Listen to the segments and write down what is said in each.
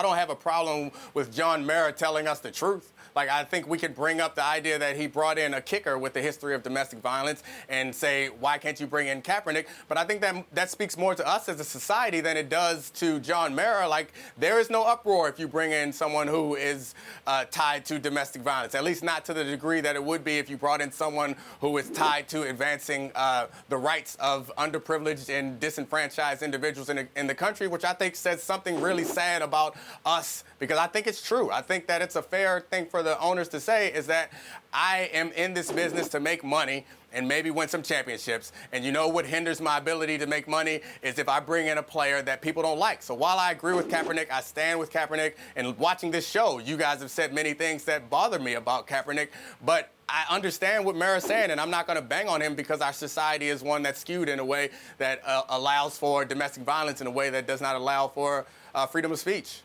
I don't have a problem with John Mara telling us the truth. Like, I think we could bring up the idea that he brought in a kicker with the history of domestic violence and say, why can't you bring in Kaepernick? But I think that speaks more to us as a society than it does to John Mara. Like, there is no uproar if you bring in someone who is tied to domestic violence, at least not to the degree that it would be if you brought in someone who is tied to advancing the rights of underprivileged and disenfranchised individuals in the country, which I think says something really sad about us, because I think it's true. I think that it's a fair thing for the owners to say, is that I am in this business to make money and maybe win some championships. And you know what hinders my ability to make money is if I bring in a player that people don't like. So while I agree with Kaepernick, I stand with Kaepernick. And watching this show, you guys have said many things that bother me about Kaepernick. But I understand what Mara's saying, and I'm not going to bang on him because our society is one that's skewed in a way that allows for domestic violence in a way that does not allow for freedom of speech.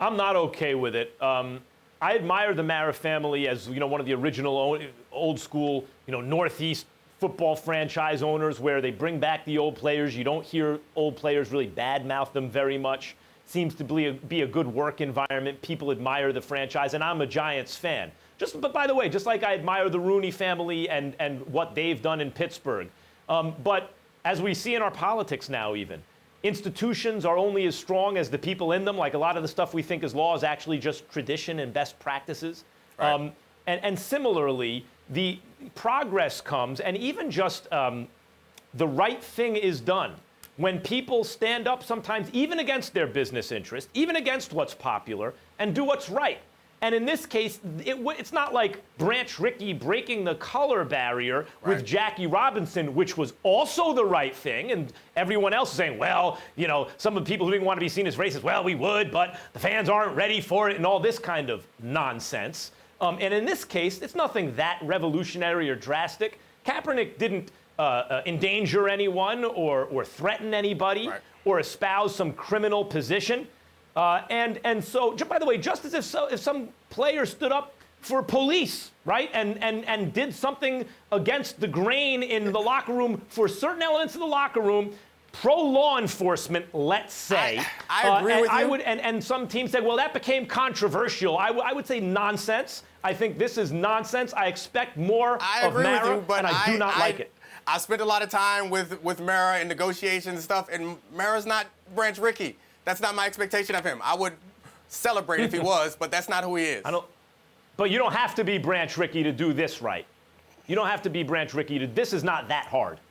I'm not okay with it. I admire the Mara family as, one of the original old school, Northeast football franchise owners, where they bring back the old players. You don't hear old players really badmouth them very much. Seems to be a good work environment. People admire the franchise, and I'm a Giants fan. But by the way, just like I admire the Rooney family and what they've done in Pittsburgh. But as we see in our politics now even, institutions are only as strong as the people in them. Like, a lot of the stuff we think is law is actually just tradition and best practices. Right. And similarly, the progress comes, and even just the right thing is done when people stand up sometimes even against their business interest, even against what's popular, and do what's right. And in this case, it's not like Branch Rickey breaking the color barrier with Jackie Robinson, which was also the right thing. And everyone else is saying, well, some of the people who didn't want to be seen as racist, well, we would, but the fans aren't ready for it, and all this kind of nonsense. And in this case, it's nothing that revolutionary or drastic. Kaepernick didn't endanger anyone or threaten anybody or espouse some criminal position. And so, by the way, just as if some player stood up for police, right, and did something against the grain in the locker room for certain elements of the locker room, pro-law enforcement, let's say. I agree with you. And some teams said, well, that became controversial. I would say nonsense. I think this is nonsense. I expect more of Mara, and I do not like it. I spent a lot of time with Mara in negotiations and stuff, and Mara's not Branch Rickey. That's not my expectation of him. I would celebrate if he was, but that's not who he is. But you don't have to be Branch Rickey to do this right. You don't have to be Branch Rickey this is not that hard.